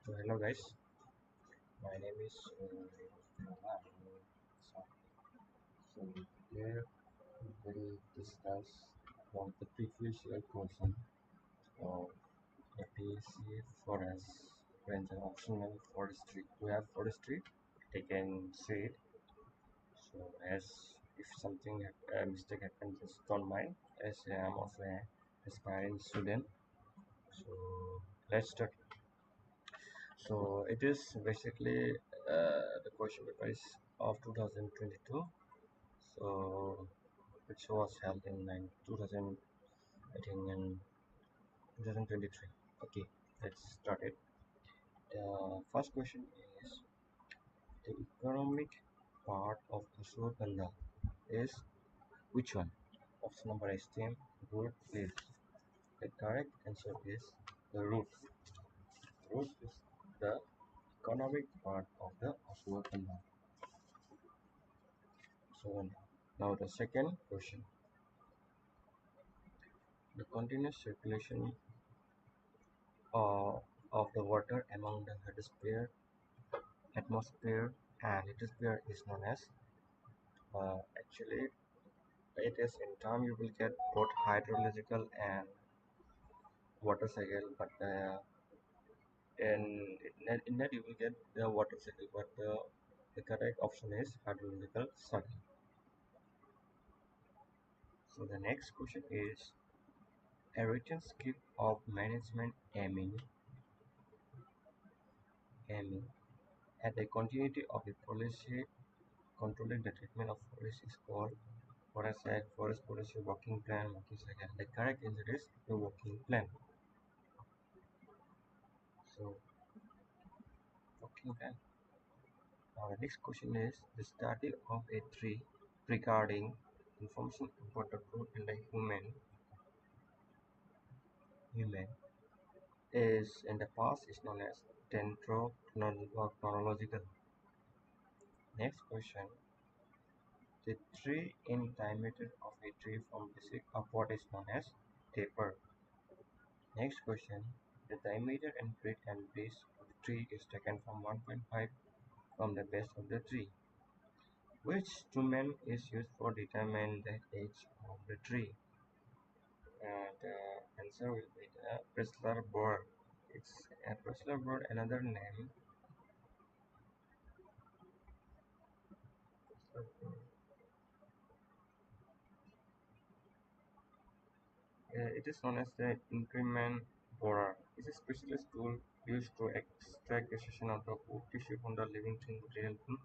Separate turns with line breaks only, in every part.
So hello guys, my name is Nova. So, so here we will discuss about the previous year question of APSC Forest Ranger optional Forestry. We have Forestry, they can say it. So as if something mistake happens, just don't mind. As I am also an aspiring student, so let's start. So it is basically the question paper is of 2022. So which was held in 2000, I think in 2023. Okay, let's start it. The first question is the economic part of Ashwagandha is which one? Option number is stem, root, leaf. The correct answer is the root. Root is the economic part of the Ashwagandha. So now the second question. The continuous circulation of the water among the atmosphere and lithosphere is known as actually it is in term you will get both hydrological and water cycle, but in that you will get the water cycle, but the correct option is hydrological cycle. So the next question is a written scheme of management aiming at the continuity of the policy controlling the treatment of forest is called Forest Act, Forest Policy Working Plan, Working Cycle. The correct answer is the working plan. So, working plan. Now, the next question is the study of a tree regarding information about the growth in the human is in the past is known as dendrochronological. Next question. The tree in diameter of a tree from basic upward is known as taper. Next question. The diameter and breadth and base of the tree is taken from 1.5 from the base of the tree. Which instrument is used for determining the age of the tree? The answer will be the Bristler board. It's a Bristler board, another name. It is known as the increment borer. It's a specialist tool used to extract a section of the wood tissue from the living thing material to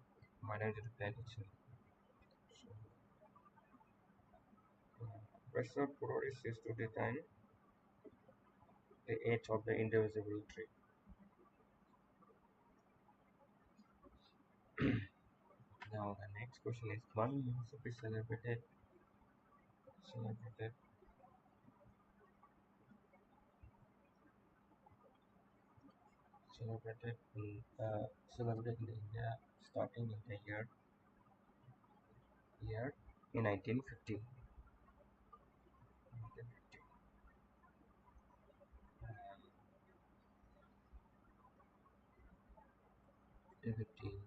manage the plant itself. Bristler borer is used to determine the age of the indivisible tree. Now the next question is one Mississippi celebrated in India starting in the year in 1950.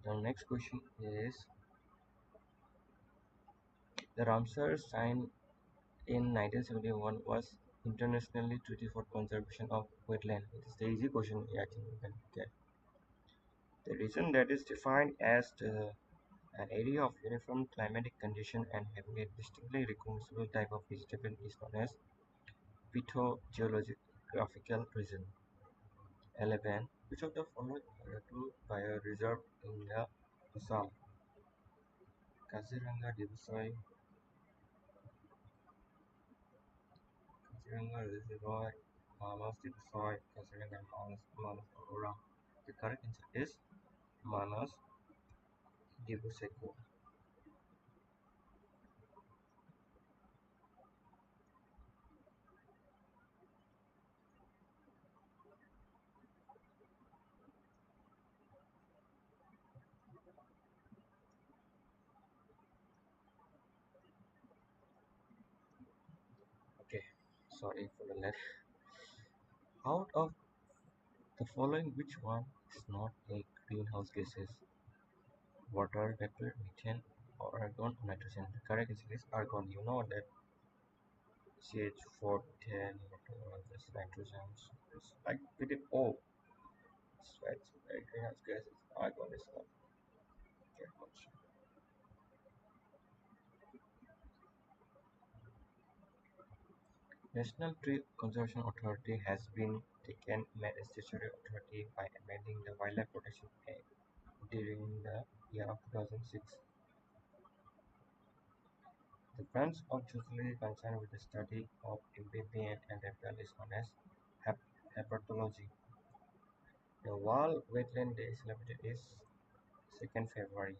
The next question is the Ramsar sign in 1971 was internationally treaty for conservation of wetland. It is the easy question I think you can get. The region that is defined as an area of uniform climatic condition and having a distinctly recognizable type of vegetation is known as phytogeographical region. 11. Which of the following are two bioreserve in the Assam? Kaziranga Divasai, Kaziranga Reservoir, Manas Divasai, Kaziranga Manas Aurora. The correct answer is Manas Divasai. Okay, sorry for the lag. Out of The following which one is not a greenhouse gases? Water, vapor, methane, or argon or nitrogen? The correct answer is argon. You know that CH4, methane, water, this nitrogen, it's like with it O. It's right. So greenhouse gases, argon is not very much. National Tree Conservation Authority has been taken made a statutory authority by amending the Wildlife Protection Act during the year of 2006. The branch usually concerned with the study of amphibian and reptile is known as herpetology. The World Wetland Day celebrated is 2nd February.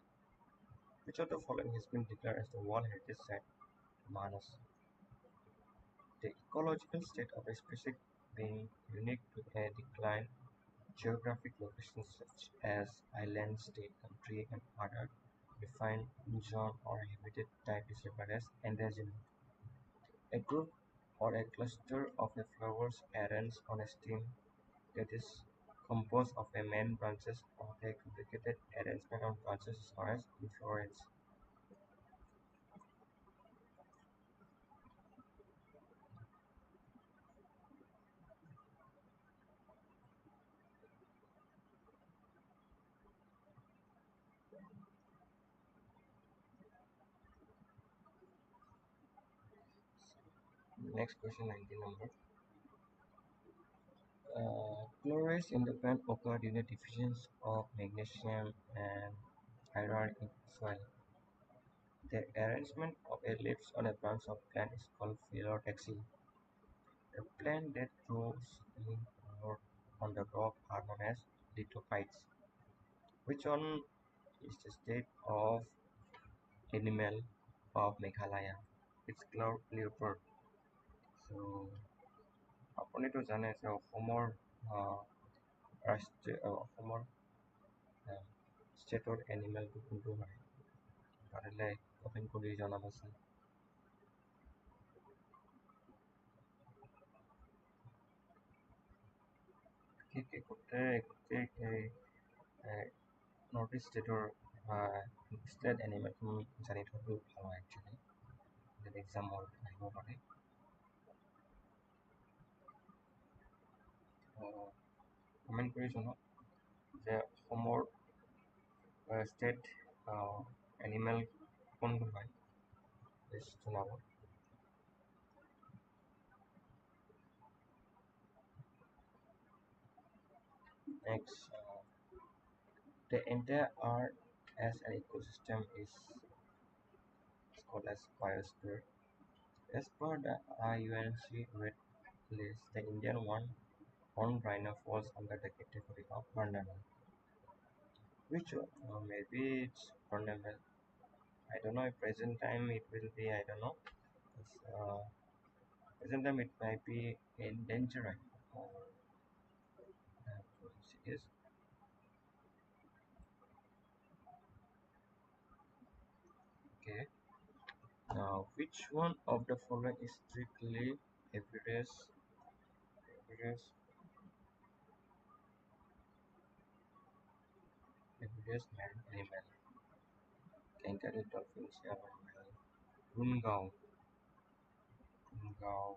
Which of the following has been declared as the World Heritage Site? Manas. The ecological state of a species being unique to a decline, geographic locations such as island, state, country, and other defined zone or habitat type is referred as endangered. A group or a cluster of a flowers arranged on a stem that is composed of a main branches or a complicated arrangement of branches is known as inflorescence. Next question 19 number. Chlorides in the plant occur due to deficiency of magnesium and iron in soil. The arrangement of a leaves on a branch of plant is called phyllotaxy. The plant that grows in or on the rock are known as lithophytes. Which one is the state of animal of Meghalaya? It's cloud leopard. So আপুনিতো জানে যে অসমৰ ৰাষ্ট্ৰীয় অসমৰ ষ্টেটৰ এনিমেলটো কোনটো হয় পাৰিলে comment কৰি জনাবচোন গোটেই নৰ্থ ইষ্ট ষ্টেটৰ ষ্টেট এনিমেলখন জানি থোৱাটো ভাল হয় একচুৱেলি এক্সামৰ আহিব পাৰে কমেণ্ট কৰি জনাওক যে অসমৰ ষ্টেট এনিমেল কোনটো হয় প্লিজ জনাব next the entire earth as an ecosystem is called as biosphere. As per the IUNC red list, the Indian horned rhino falls under the category of vulnerable. Which maybe it's vulnerable. I don't know. If present time it will be. I don't know. Present time it might be endangered or serious. Okay. Now, which one of the following is strictly average marine animal? Kangaroo, dolphin, shell, whale. Rungao. Rungao.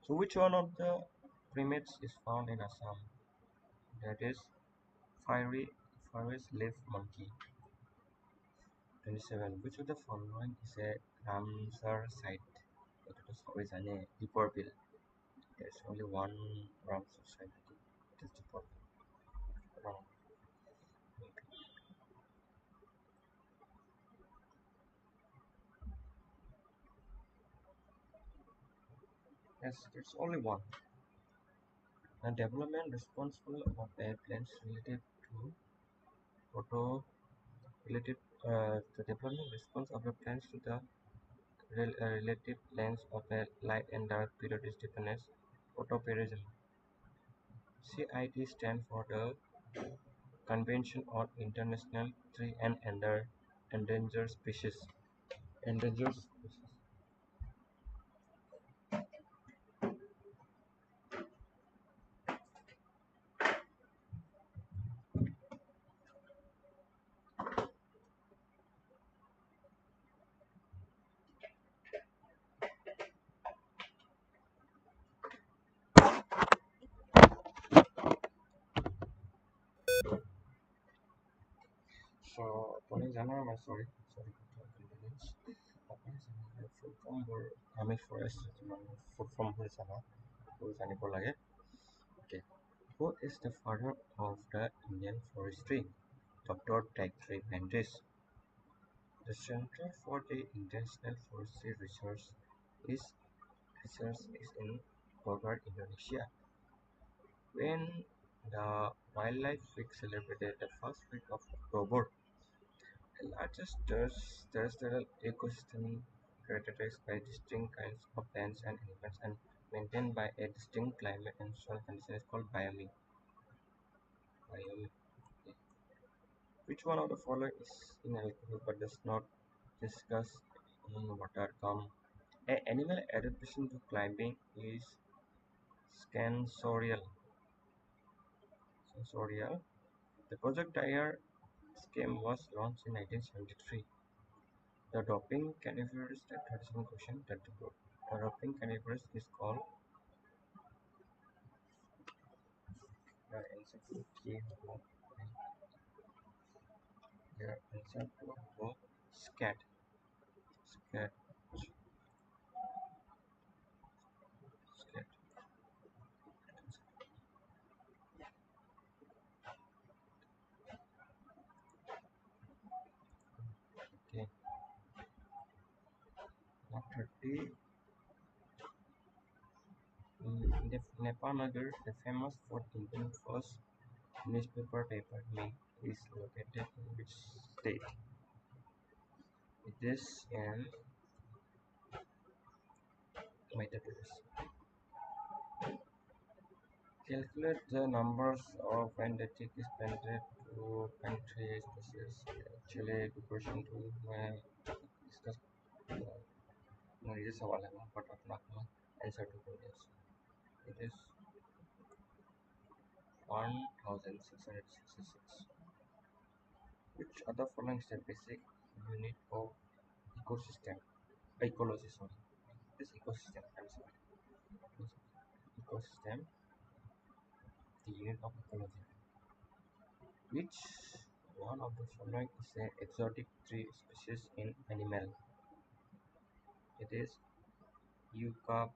So which one of the primates is found in Assam? That is forest leaf monkey. 27. Which of the following is a Ramsar site? It is always a deeper bill. There's only one Ramsar site. It is deeper. Wrong. Yes, there's only one. The development responsible of a plants related to the development response of the plants to the relative length of a light and dark period is defined as photoperism. CIT stands for the Convention on International Tree and Elder endangered species. Endangered species. So, আপুনি জানো আমাৰ sorry for the inconvenience. আপুনি জানো ফুল ফৰ্মবোৰ আমি forest ফুল ফৰ্মবোৰ জানিব লাগে. Okay. Who is the father of the Indian forestry? Dr. Dagri Mendes. The Center for the International Forestry Research is in Bogor, Indonesia. When the Wildlife Week celebrated the first week of October, the largest terrestrial ecosystem characterized by distinct kinds of plants and animals and maintained by a distinct climate and soil condition is called biome. Biome. Which one of the following is ineligible but does not discuss in water? An animal adaptation to climbing is sensorial. The Project Dire scheme was launched in 1973. The doping carnivorous, 37 question, 34. The doping carnivorous is called the answer to key the answer to scat. Scat. Scat. Okay. Now 30. Nepanagar, the famous for Indian first newspaper paper mill, is located in which state? It is in Madhya Pradesh. Calculate the numbers of entity expanded to country species. Actually, the question to मैं discuss ये सवाल है but अपना answer to this. It is 1666. Which other following is the basic unit of ecosystem? Ecology, sorry. This ecosystem. I'm sorry. Ecosystem. The unit of ecology. Which one of the following is an exotic tree species in animal? It is Eucalyptus.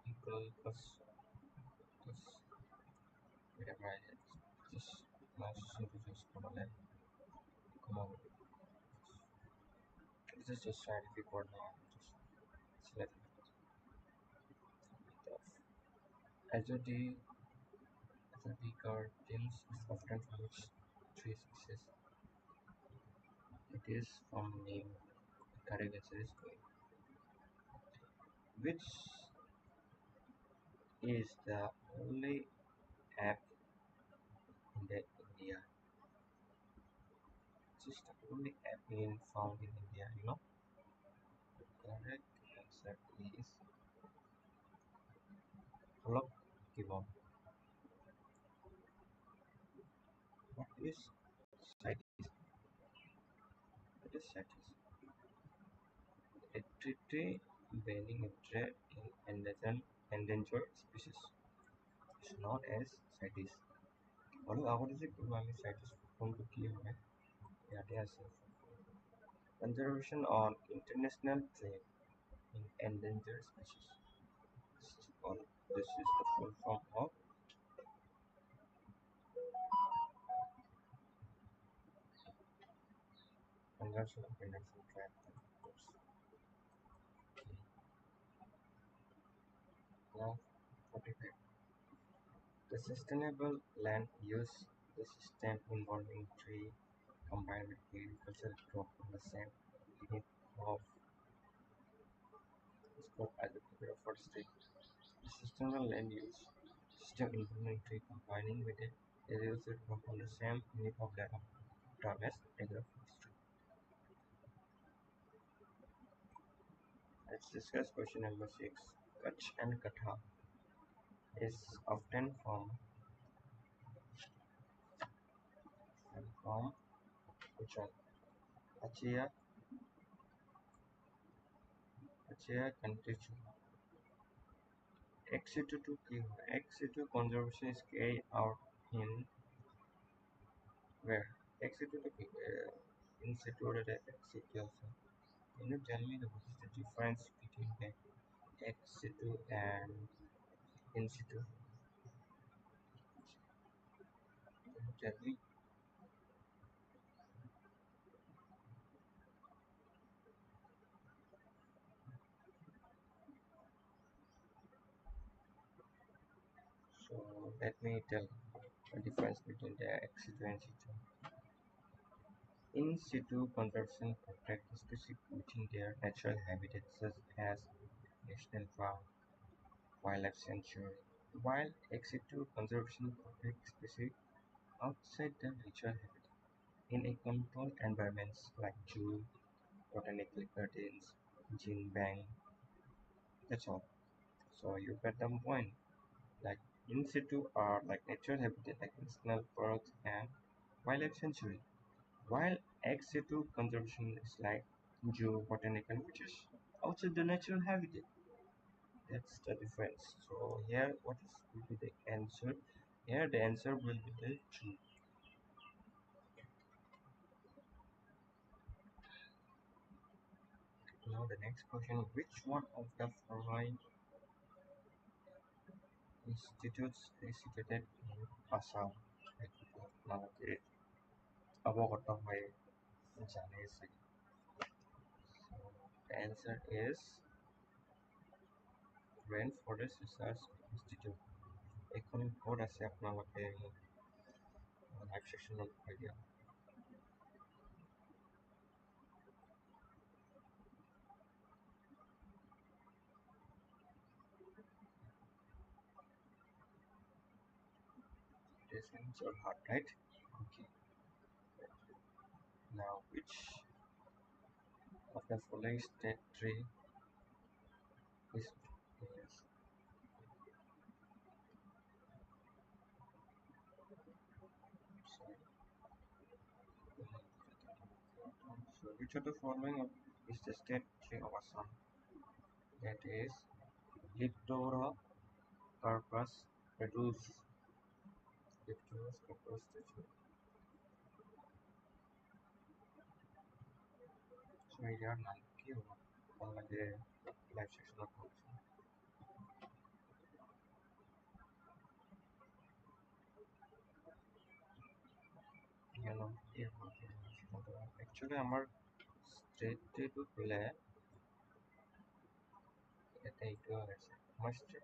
Eucalyptus. Whatever I just just come on. This is just scientific word now. Just select Azodi gardens is often from which tree species? It is from name. Correct answer is good. Which is the only app in the India? Which is the only app found in India? You know. Correct answer is HIROKJYOTI. What is CITES? What is CITES? A treaty banning a threat in endangered species is known as CITES. और आगे से पुरानी CITES phone को किए हुए याद है ऐसे. Conservation on international trade in endangered species. This is the full form of conservation of international trade. Now 45. The sustainable land use the system involving tree combined with agricultural crop in the same unit of scope as a of forestry. The sustainable land use system involving tree combining with it is used to work on the same unit of data term as agroforestry. Let's discuss question number 6. Kutch and Katha is often from which one? Achia, Achia country. Ex situ to ex situ conservation is carried out in where? Ex situ to in situ or the ex situ also. Can you tell me what is the difference between the ex situ and in situ? Can you tell me? So let me tell the difference between the ex situ and situ. In situ conservation protects species within their natural habitats such as national park, wildlife sanctuary, while ex situ conservation protects species outside the natural habitat in a controlled environments like zoo, botanical gardens, gene bank. That's all. So you get the point. Like in situ are like natural habitat like national parks and wildlife sanctuary, while ex situ conservation is like zoo, botanical, which is outside the natural habitat. That's the difference. So here, what is will be the answer? Here, the answer will be the two. Now the next question: which one of the following institutes is situated in Assam? Malaki অবগত হয়ে জানিয়েছে। So the answer is Rainforest Research Institute. এখন ক'ত আছে আপোনালোকে live সেকশ্যনত কৈ দিয়া। This means your heart, right? Okay. Now, which of the following state tree is yes. Sorry. So, which of the following is the state tree of Assam? That is Leptora carpus reduce. Leptora carpus reduce. So, here none की होगा अलग live section of course. You know, actually, our state tree to play. এটা এইটো আছে আমাৰ state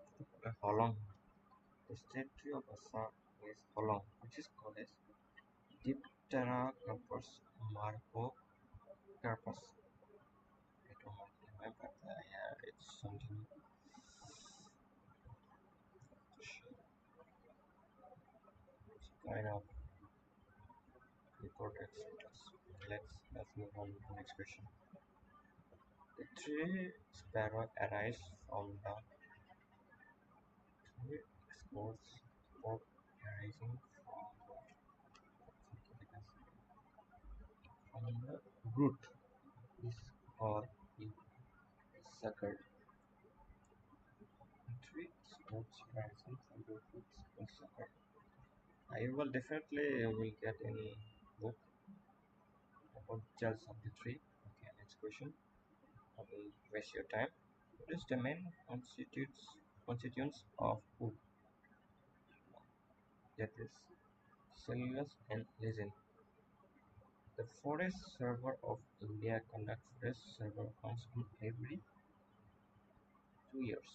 Hollong the state tree of Assam is Holong, which is called as Diptera carpus marco carpus. I don't know the name, but yeah, it's something kind of reported status. Let's move on to the next question. The tree sparrow arrives from the tree exports pork arising from the root is called the sucker. Three sports arising from the roots is sucker. I will definitely will get any book about just of the tree. Okay, next question. I will waste your time. What is the main constituents of wood? That is cellulose and resin. The Forest Survey of India conducts forest survey counts on every 2 years.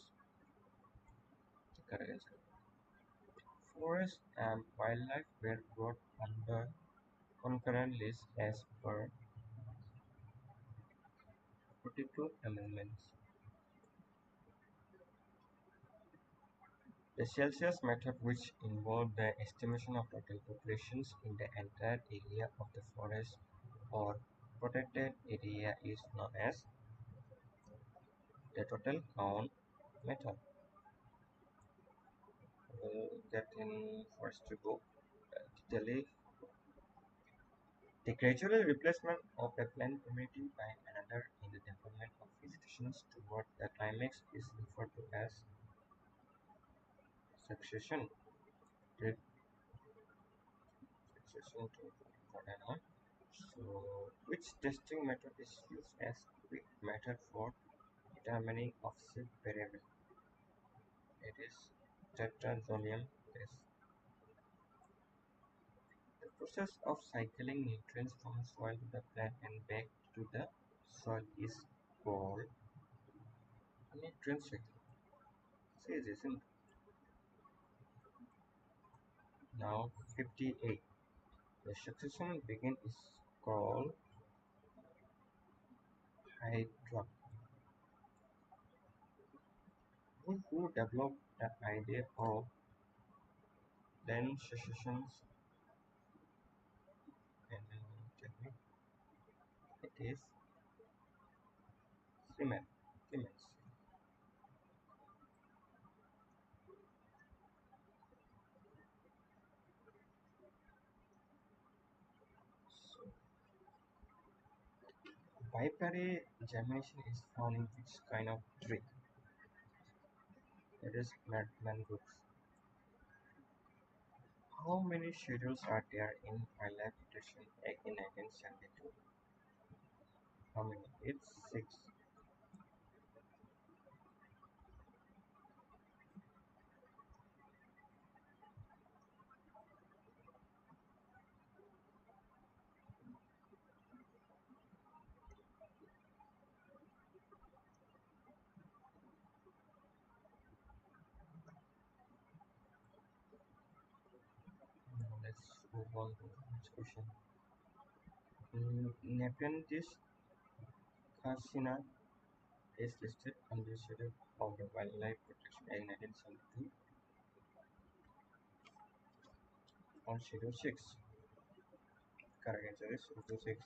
Correct answer. Forest and wildlife were brought under concurrent list as per 42 amendments. The Celsius method, which involved the estimation of total populations in the entire area of the forest or protected area, is known as the total count method. We'll get in Forestry book detailing the gradual replacement of a plant community by another in the development of vegetations toward the climax is referred to as succession. Great succession to important one. So, which testing method is used as quick method for determining offset variable? It is tetrazolium test. The process of cycling nutrients from soil to the plant and back to the soil is called nutrient cycle. See this in now 58. The succession begin is called hydra. Who developed the idea of land successions and technique? It is Siemens. Siemens. So, bipary germination is found in which kind of tree? It is mangroves. How many schedules are there in wildlife protection act in 1972? How many? It's 6. Now let's move on to the next question. Nepenthes carcina is listed on the schedule of the Wildlife Protection Act 1972 on Schedule 6. Correct answer is Schedule 6.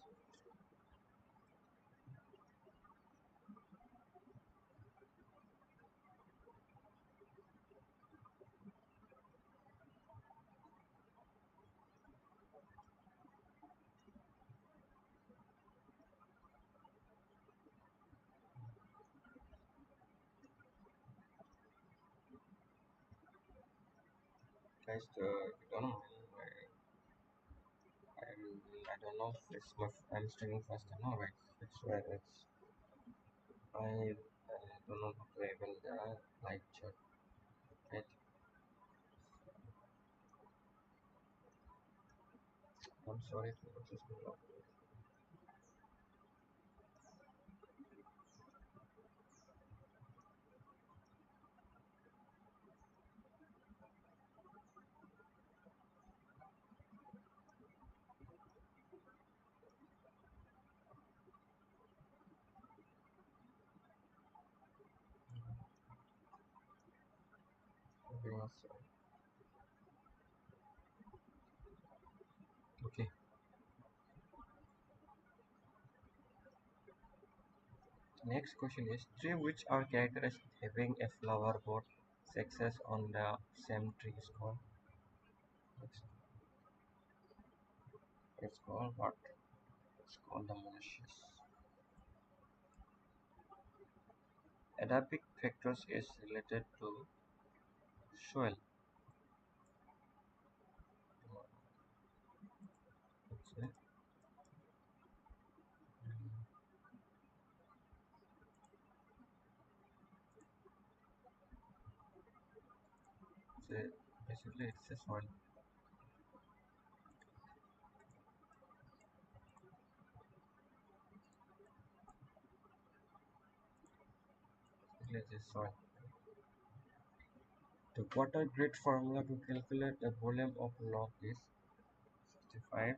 Guys, I don't know. I don't know if it's I'm streaming fast or not, right? That's why I don't know how to enable the live chat. Right? I'm sorry for this. Okay. Next question is tree which are characterized having a flower both sexes on the same tree is called. It's called what? It's called the monoecious. Adapic factors is related to soil. Okay. So basically it's a soil. Basically it's a soil. The water grid formula to calculate the volume of log is 65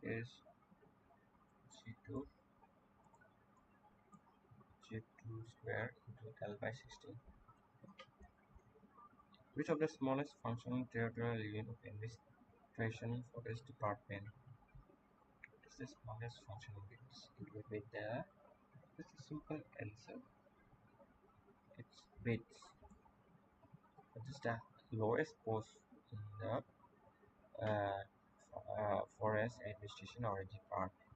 is G2 G2 square into L by 16. Which of the smallest functional territorial unit of administration for this department is the smallest functional unit? It will be the. It's a simple answer. It's bits. What is the lowest post in the forest administration or department?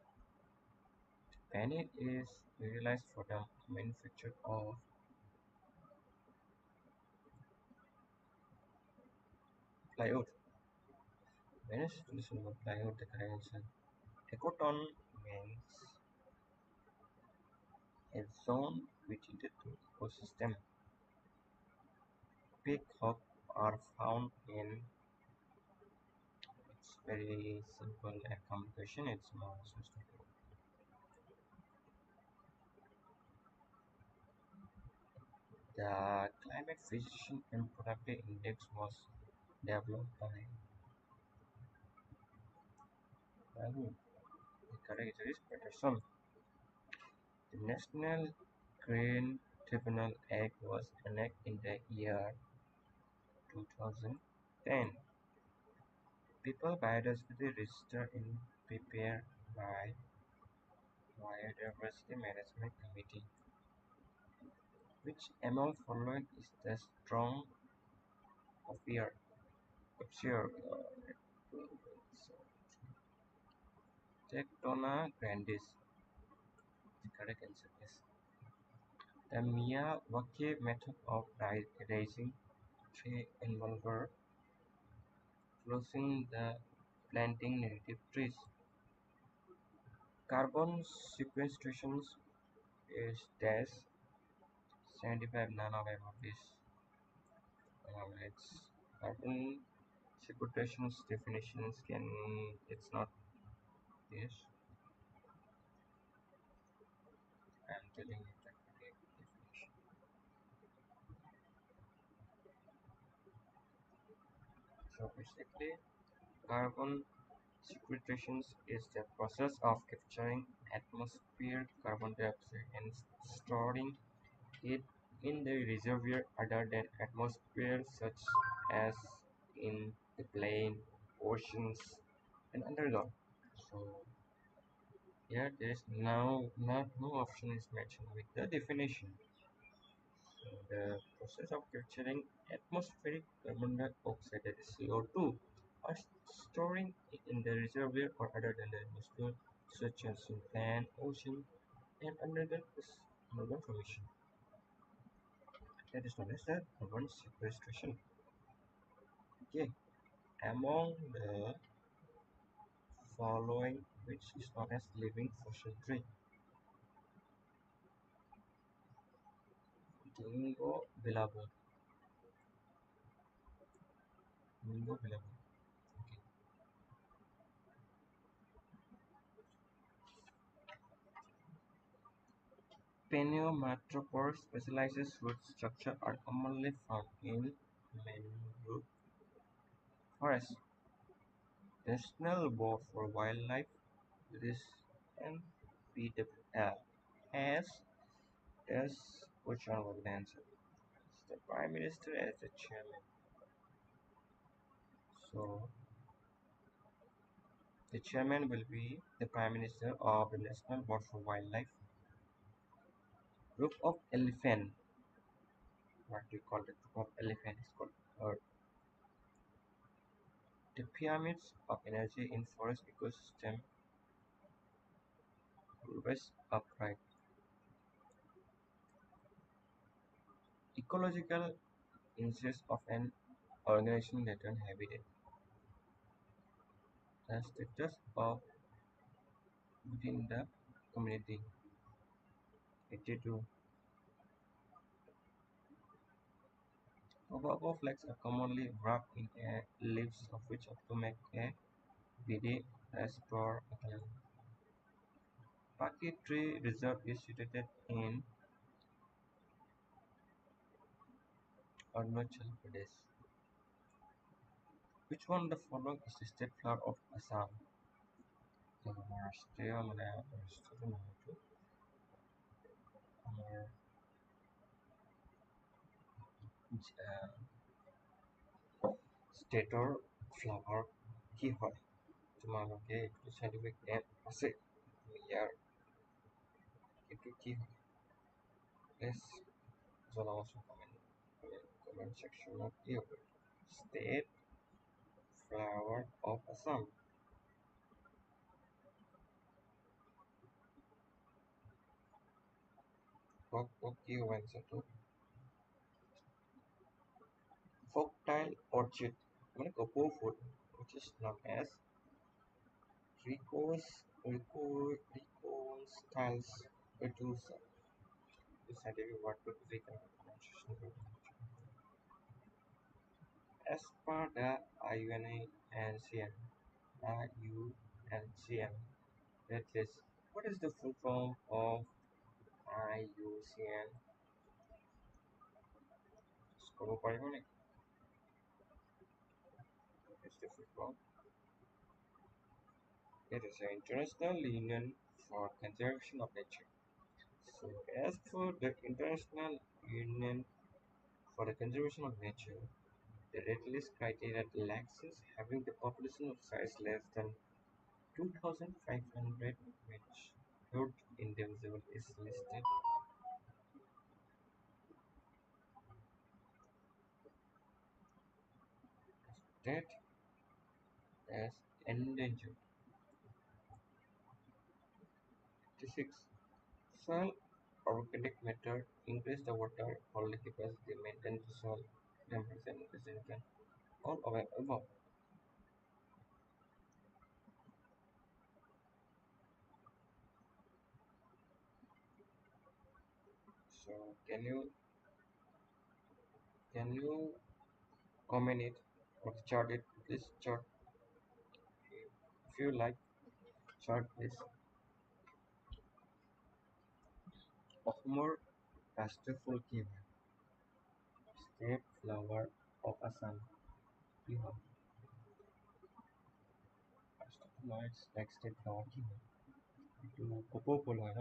Penny is utilized for the manufacture of plywood. Many solutions of plywood the correct answer. Ecoton means a zone within the two ecosystem. Peacock are found in. It's very simple and communication. It's more system. The climate precision and productive index was developed by whom? The correct answer is Peterson. The National Green Tribunal Act was enacted in the year 2010. People Biodiversity Register is prepared by Biodiversity Management Committee. Which among following is the strong opioid? Opioid. Tectona grandis. The correct answer is the Miyawaki method of raising tree involves closing the planting native trees. Carbon sequestration is dash 75 nanogram of this. It's carbon sequestration definitions can it's not this. I'm telling you the correct definition. So basically, carbon sequestration is the process of capturing atmospheric carbon dioxide and storing it in the reservoir other than atmosphere, such as in the plain, oceans, and underground. So here there is now not no option is mentioned with the definition. So the process of capturing atmospheric carbon dioxide, that is CO2, or storing it in the reservoir or other than the atmosphere, such as in land, ocean, and underground formation. That is known as the carbon sequestration. Okay, among the following, which is known as living fossil tree? Ginkgo biloba. Ginkgo biloba. Okay. Pneumatropore specialized root structure are commonly found in mangrove forests. National Board for Wildlife and PWL has thus which one was the answer? The Prime Minister as the chairman. So the chairman will be the Prime Minister of the National Board for Wildlife. Group of elephant. What do you call the group of elephant? It's called herd. The pyramids of energy in forest ecosystem always upright. Ecological interest of an organization that on habitat. The status of within the community. 82. Tobacco flakes are commonly wrapped in leaves of which to make a BD restore alkaline. Paki Tree Reserve is situated in Arunachal Pradesh. Which one of the following is the state flower of Assam? The Maharashtra, ষ্টেটৰ flower কি হয়? তোমালোকে এইটো scientific name আছে, ইয়াৰ এইটো কি হয়? Please জনাবচোন কমেণ্ট ছেকশ্যনত কি হ'ব? State flower of Assam. কওক কি হ'ব এনচাৰটো? Folktale orchid, মানে কপৌ ফুল, which is known as Ricostyles medusa. The scientific word to be pronunciation. As per the IUCN, that is, what is the full form of IUCN? ক'ব পাৰিব নেকি? It's the full form. It is an international union for conservation of nature. So, as for the International Union for the Conservation of Nature, the red list criteria license having the population of size less than 2,500, which third individual is listed dead as endangered. 56. Soil organic matter increase the water holding capacity, maintain the soil temperature and resistance. All of the above. So can you comment it or chart it? Please chart if you like. Chart please. অসমৰ ৰাষ্ট্ৰীয় ফুল কি হয়? State flower of Assam কি হয়? ৰাষ্ট্ৰীয় next state flower কি হয়? এইটো কপৌ ফুল হয় ন?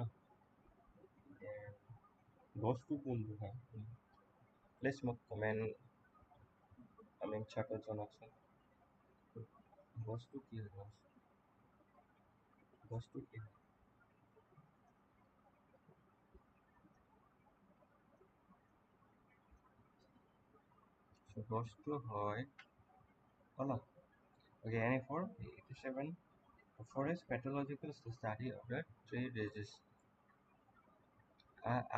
গছটো কোনটো হয়? প্লিজ মোক কমেণ্ট চাৰ্টত জনাওকচোন। গছটো কি হয়? গছটো কি হয়? গছটো হয় কলা। Okay, any for 87. A forest pathological study of the tree disease.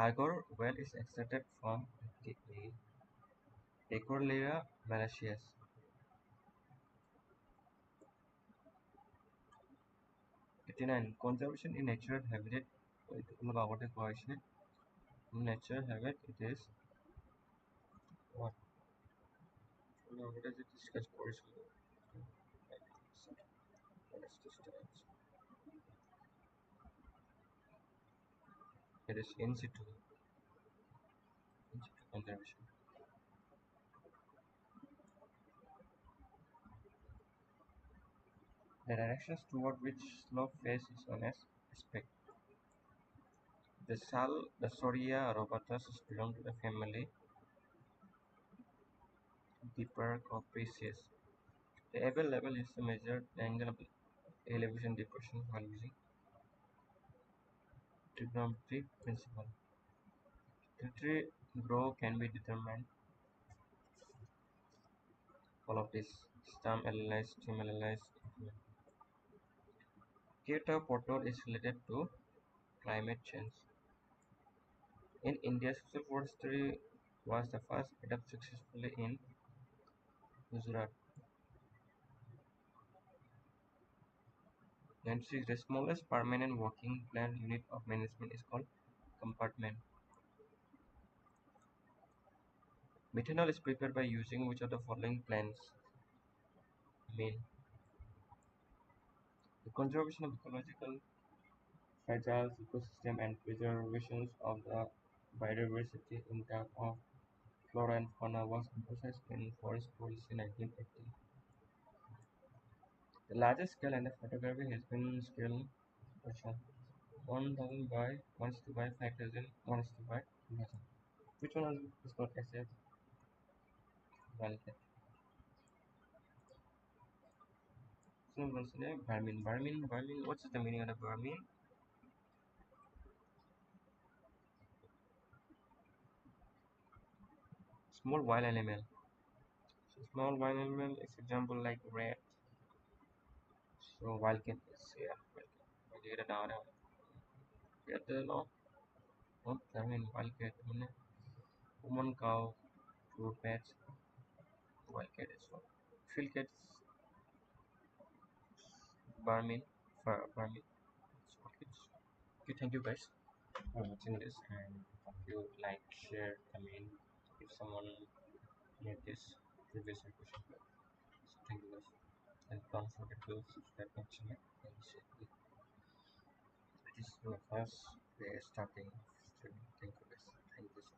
Agar well is extracted from the Ecorlera malaceus. 89. Conservation in natural habitat. Natural habitat, it is what? What does it discuss? It is in situ conservation. The directions toward which slope face is known as aspect. The Soria robatus belong to the family Dipercopaceae. The able level is to measure the angle of elevation depression while using trigonometric principle. The tree growth can be determined. All of this stem analyzed, stem analyzed. Kyoto Protocol is related to climate change. In India, social forestry was the first adopted successfully in Gujarat. 96. The smallest permanent working plan unit of management is called compartment. Methanol is prepared by using which of the following plants? Main. The conservation of ecological fragile ecosystem and preservation of the biodiversity in terms of flora and fauna was emphasized in forest policy 1980. The largest scale and the photography has been scale 1000 by 1:5 by 5000 1:5 by 2000. Which one is called SF? Well, Vermin. Vermin. What's the meaning of the vermin? Small wild animal. So small wild animal is example like rat. So wildcat is yeah. Wildcat ada. Ada no. Not vermin. Wildcat. Mana? Woman cow. Fruit bats. Wildcat is so. Field cat is vermin. Vermin. So okay. Thank you guys for watching this, and hope you like, share, comment if someone made this previous question. So thank you guys, and don't forget to subscribe my channel and share it. This is my first day starting streaming. Thank you guys. Thank you so much.